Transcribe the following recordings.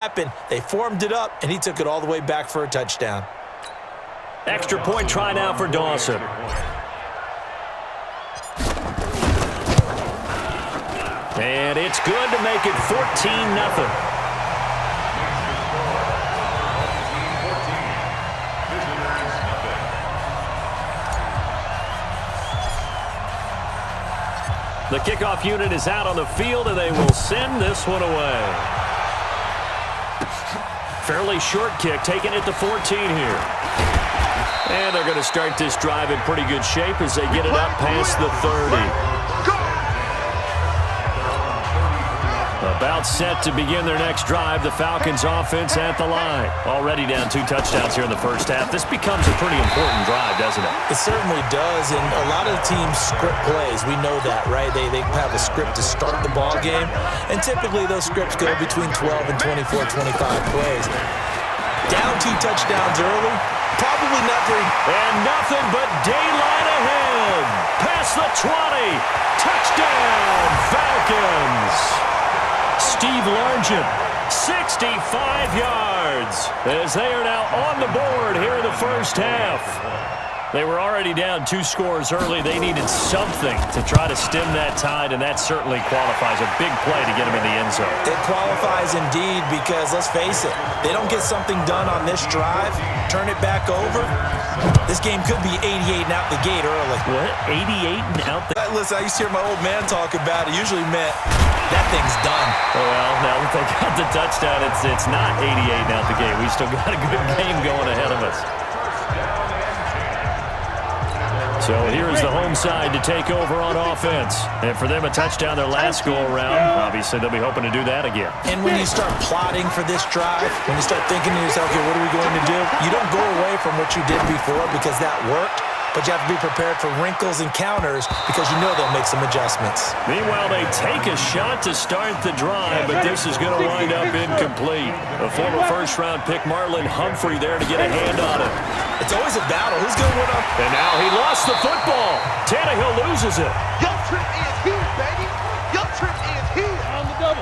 happened. They formed it up, and he took it all the way back for a touchdown. Extra point try now for Dawson. And it's good to make it 14-0. The kickoff unit is out on the field, and they will send this one away. Fairly short kick, taking it to 14 here. And they're going to start this drive in pretty good shape as they get it up past the 30. About set to begin their next drive. The Falcons offense at the line. Already down 2 touchdowns here in the first half. This becomes a pretty important drive, doesn't it? It certainly does, and a lot of teams script plays. We know that, right? They have a script to start the ball game, and typically those scripts go between 12 and 24, 25 plays. Down 2 touchdowns early, probably not very... And nothing but daylight ahead. Past the 20. Touchdown, Falcons. Steve Largent, 65 yards, as they are now on the board here in the first half. They were already down 2 scores early. They needed something to try to stem that tide, and that certainly qualifies. A big play to get them in the end zone. It qualifies indeed because, let's face it, they don't get something done on this drive, turn it back over, this game could be 88 and out the gate early. What? 88 and out the gate? Listen, I used to hear my old man talk about it. Usually meant that thing's done. Well, now that they got the touchdown, it's not 88 and out the gate. We still got a good game going ahead of us. So here's the home side to take over on offense. And for them, a touchdown their last go-around. Obviously, they'll be hoping to do that again. And when you start plotting for this drive, when you start thinking to yourself, okay, what are we going to do? You don't go away from what you did before because that worked. But you have to be prepared for wrinkles and counters because you know they'll make some adjustments. Meanwhile, they take a shot to start the drive, but this is going to wind up incomplete. A former first-round pick, Marlon Humphrey, there to get a hand on it. It's always a battle. Who's going to win up? And now he lost the football. Tannehill loses it. Your trip is here, baby. Your trip is here. On the double.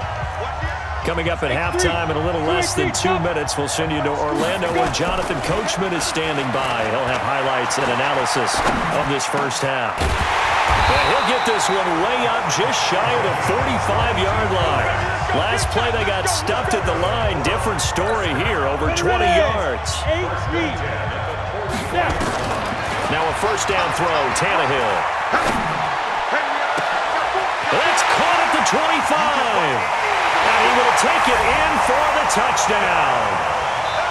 Coming up at halftime in a little less than 2 minutes, we'll send you to Orlando where Jonathan Coachman is standing by. He'll have highlights and analysis of this first half. And he'll get this one way up just shy of the 45-yard line. Last play they got stuffed at the line. Different story here, over 20 yards. Now a first down throw, Tannehill. That's caught at the 25. And he will take it in for the touchdown.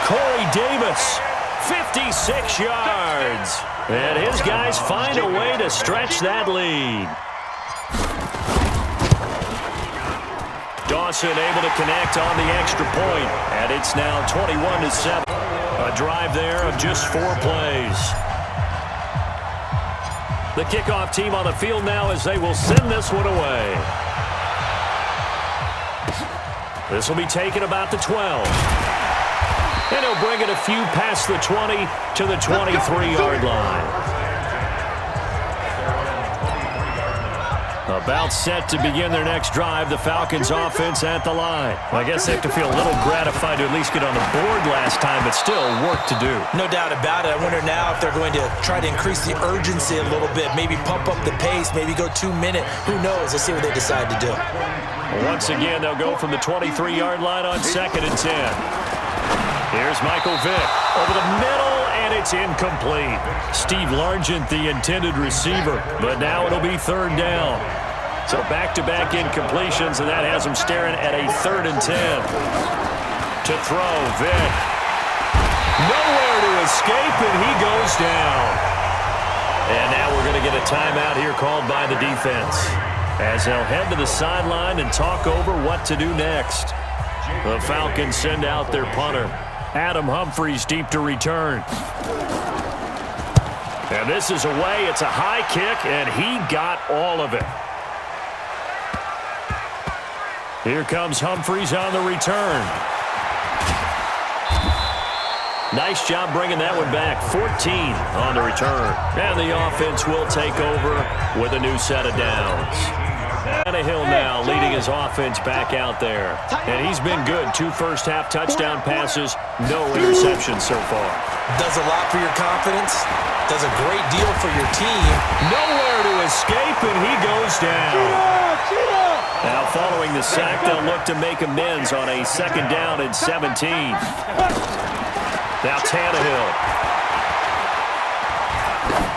Corey Davis, 56 yards. And his guys find a way to stretch that lead. Dawson able to connect on the extra point. And it's now 21-7. A drive there of just 4 plays. The kickoff team on the field now as they will send this one away. This will be taken about the 12. And he'll bring it a few past the 20 to the 23-yard line. About set to begin their next drive, the Falcons offense at the line. I guess they have to feel a little gratified to at least get on the board last time, but still work to do. No doubt about it. I wonder now if they're going to try to increase the urgency a little bit, maybe pump up the pace, maybe go 2 minute. Who knows? Let's see what they decide to do. Once again, they'll go from the 23-yard line on 2nd and 10. Here's Michael Vick over the middle, and it's incomplete. Steve Largent, the intended receiver, but now it'll be 3rd down. So back-to-back incompletions, and that has him staring at a 3rd and 10. To throw, Vick. Nowhere to escape, and he goes down. And now we're going to get a timeout here called by the defense, as they'll head to the sideline and talk over what to do next. The Falcons send out their punter. Adam Humphries deep to return. And this is away. It's a high kick, and he got all of it. Here comes Humphries on the return. Nice job bringing that one back. 14 on the return. And the offense will take over with a new set of downs. Tannehill now leading his offense back out there. And he's been good. 2 first-half touchdown passes, no interceptions so far. Does a lot for your confidence. Does a great deal for your team. Nowhere to escape, and he goes down. Now, following the sack, they'll look to make amends on a 2nd down and 17. Now Tannehill.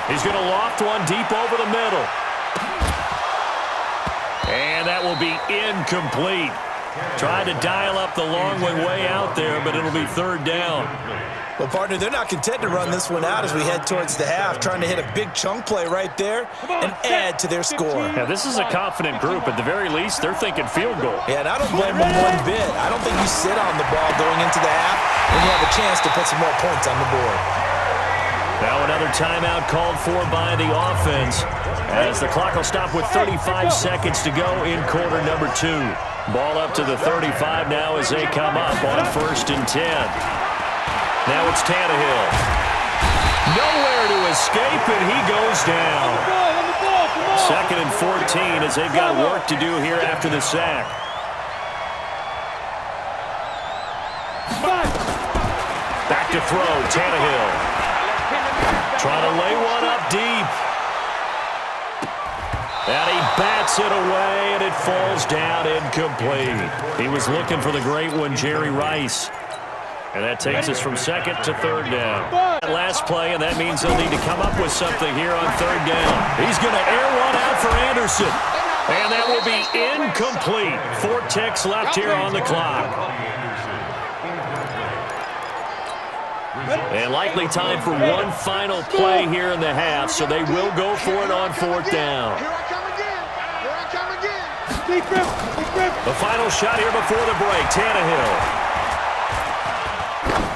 He's going to loft one deep over the middle. And that will be incomplete. Tried to dial up the long one way out there, but it'll be 3rd down. Well, partner, they're not content to run this one out as we head towards the half, trying to hit a big chunk play right there and add to their score. Yeah, this is a confident group. At the very least, they're thinking field goal. Yeah, and I don't blame them one bit. I don't think you sit on the ball going into the half and you have a chance to put some more points on the board. Now another timeout called for by the offense as the clock will stop with 35 seconds to go in quarter number 2. Ball up to the 35 now as they come up on 1st and 10. Now it's Tannehill. Nowhere to escape, and he goes down. 2nd and 14 as they've got work to do here after the sack. Back to throw, Tannehill. Trying to lay one up deep. And he bats it away, and it falls down incomplete. He was looking for the great one, Jerry Rice. And that takes us from 2nd to 3rd down. Last play, and that means they'll need to come up with something here on 3rd down. He's going to air one out for Anderson. And that will be incomplete. 4 ticks left here on the clock. And likely time for one final play here in the half, so they will go for it on 4th down. Here I come again. Here I come again. The final shot here before the break, Tannehill.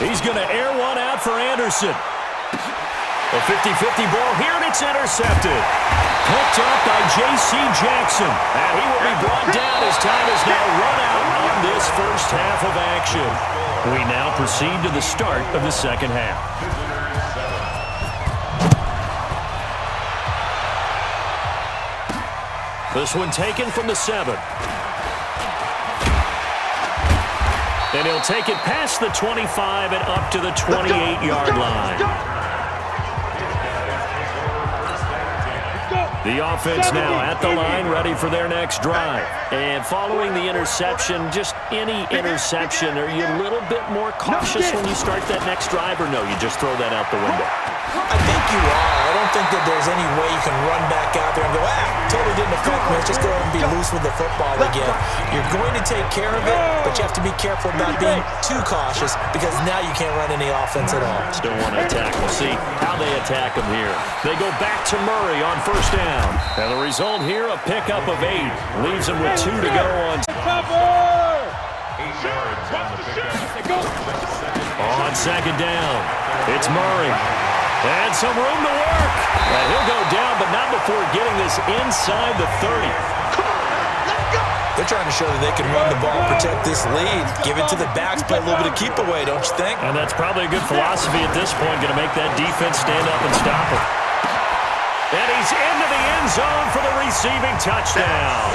He's going to air one out for Anderson. A 50-50 ball here, and it's intercepted. Picked up by J.C. Jackson. And he will be brought down as time is now run out on this first half of action. We now proceed to the start of the 2nd half. This one taken from the 7. And he'll take it past the 25 and up to the 28-yard line. The offense now at the line, ready for their next drive. And following the interception, just any interception, are you a little bit more cautious when you start that next drive, or no, you just throw that out the window? I think you are. I don't think that there's any way you can run back out there and go, totally didn't affect me. Let's just go ahead and be loose with the football again. You're going to take care of it, but you have to be careful about being too cautious because now you can't run any offense at all. Still want to attack. We'll see how they attack them here. They go back to Murray on 1st down. And the result here, a pickup of 8. Leaves them with 2 to go on. On 2nd down, it's Murray. And some room to work. And he'll go down, but not before getting this inside the 30. They're trying to show that they can run the ball, protect this lead, give it to the backs, play a little bit of keep away, don't you think? And that's probably a good philosophy at this point, going to make that defense stand up and stop him. And he's into the end zone for the receiving touchdown.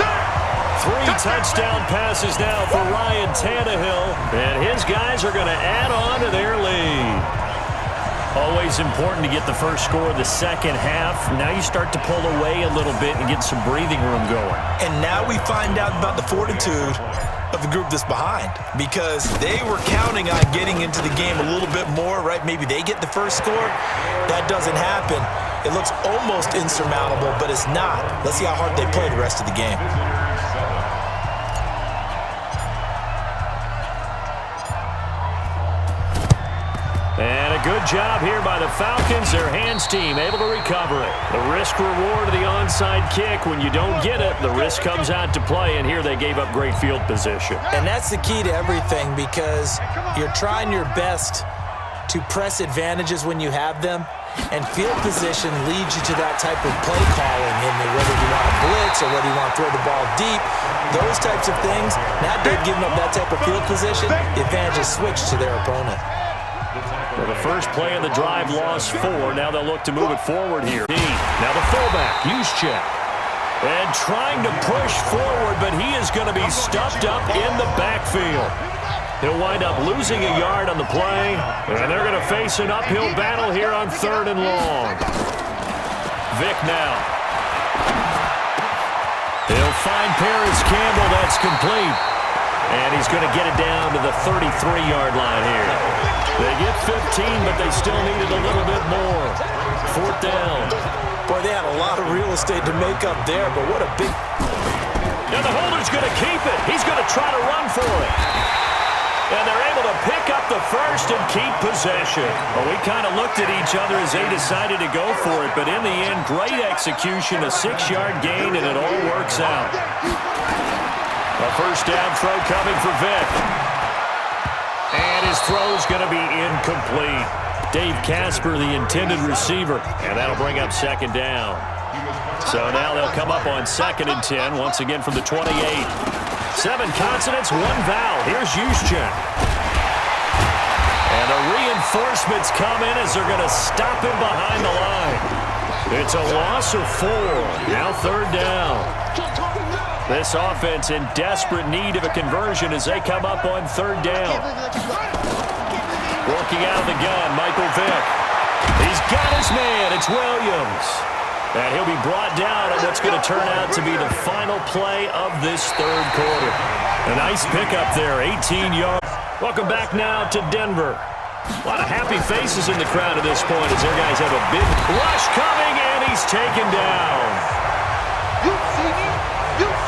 3 touchdown passes now for Ryan Tannehill. And his guys are going to add on to their lead. Always important to get the first score of the 2nd half. Now you start to pull away a little bit and get some breathing room going. And now we find out about the fortitude of the group that's behind, because they were counting on getting into the game a little bit more, right? Maybe they get the first score. That doesn't happen. It looks almost insurmountable, but it's not. Let's see how hard they play the rest of the game. And a good job here by the Falcons. Their hands team able to recover it. The risk reward of the onside kick. When you don't get it, the risk comes out to play, and here they gave up great field position. And that's the key to everything, because you're trying your best to press advantages when you have them, and field position leads you to that type of play calling, and whether you want to blitz or whether you want to throw the ball deep, those types of things. Now they've given up that type of field position, the advantage is switched to their opponent. Well, the first play of the drive lost 4. Now they'll look to move it forward here. Now the fullback, Juszczyk. And trying to push forward, but he is going to be stuffed up in the backfield. He'll wind up losing a yard on the play, and they're going to face an uphill battle here on 3rd and long. Vick now. He'll find Paris Campbell. That's complete. And he's going to get it down to the 33-yard line here. They get 15, but they still needed a little bit more. 4th down. Boy, they had a lot of real estate to make up there, but what a big... And the holder's going to keep it. He's going to try to run for it. And they're able to pick up the first and keep possession. Well, we kind of looked at each other as they decided to go for it, but in the end, great execution, a 6-yard gain, and it all works out. A 1st down throw coming for Vick. And his throw's going to be incomplete. Dave Casper, the intended receiver, and that'll bring up 2nd down. So now they'll come up on 2nd and 10, once again from the 28. 7 consonants, 1 vowel. Here's Juszczyk. And the reinforcements come in as they're going to stop him behind the line. It's a loss of 4. Now 3rd down. This offense in desperate need of a conversion as they come up on 3rd down. Working out of the gun, Michael Vick. He's got his man. It's Williams. And he'll be brought down at what's going to turn out to be the final play of this 3rd quarter. A nice pickup there, 18 yards. Welcome back now to Denver. A lot of happy faces in the crowd at this point as their guys have a big rush coming, and he's taken down.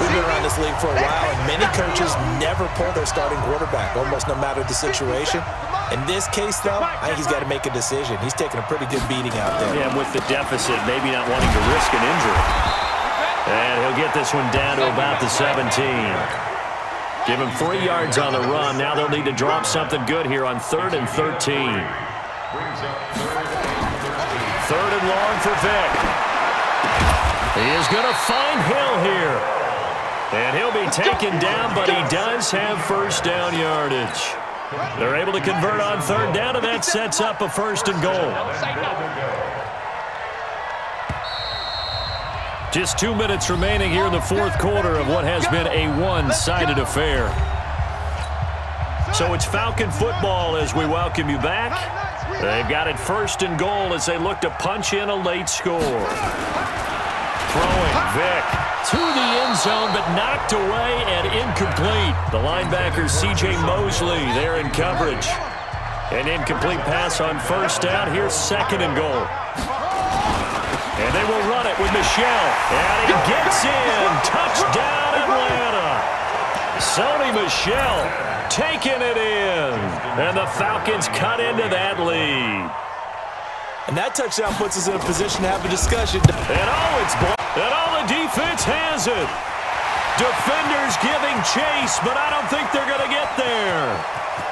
We've been around this league for a while, and many coaches never pull their starting quarterback, almost no matter the situation. In this case, though, I think he's got to make a decision. He's taking a pretty good beating out there. Yeah, with the deficit, maybe not wanting to risk an injury. And he'll get this one down to about the 17. Give him 3 yards on the run. Now they'll need to drop something good here on 3rd and 13. 3rd and long for Vick. He is going to find Hill here. And he'll be taken down, but he does have 1st down yardage. They're able to convert on 3rd down, and that sets up a 1st and goal. Just 2 minutes remaining here in the 4th quarter of what has been a one-sided affair. So it's Falcon football as we welcome you back. They've got it 1st and goal as they look to punch in a late score. Throwing, Vick to the end zone, but knocked away and incomplete. The linebacker, C.J. Mosley, there in coverage. An incomplete pass on 1st down. Here's 2nd and goal. And they will run it with Michel. And he gets in. Touchdown, Atlanta. Sony Michel taking it in. And the Falcons cut into that lead. And that touchdown puts us in a position to have a discussion. And it's blocked. And the defense has it. Defenders giving chase, but I don't think they're going to get there.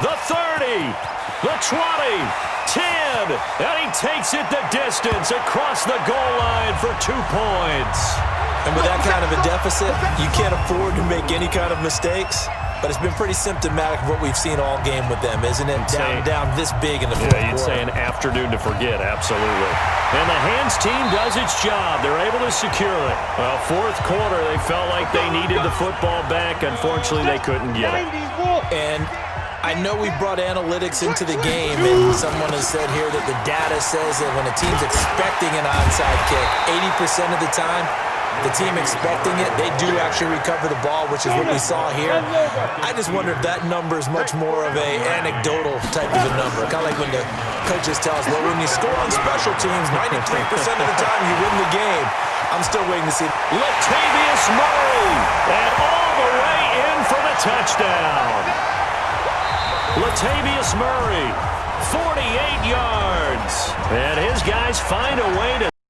The 30, the 20, 10, and he takes it the distance across the goal line for 2 points. And with that kind of a deficit, you can't afford to make any kind of mistakes. But it's been pretty symptomatic of what we've seen all game with them, isn't it? Down this big in the 4th quarter. Yeah, you'd say an afternoon to forget, absolutely. And the hands team does its job. They're able to secure it. Well, 4th quarter, they felt like they needed the football back. Unfortunately, they couldn't get it. And I know we brought analytics into the game, and someone has said here that the data says that when a team's expecting an onside kick, 80% of the time, the team expecting it, they do actually recover the ball, which is what we saw here. I just wonder if that number is much more of a anecdotal type of a number. Kind of like when the coaches tell us, well, when you score on special teams, 93% of the time you win the game. I'm still waiting to see. Latavius Murray, and all the way in for the touchdown. Latavius Murray, 48 yards. And his guys find a way to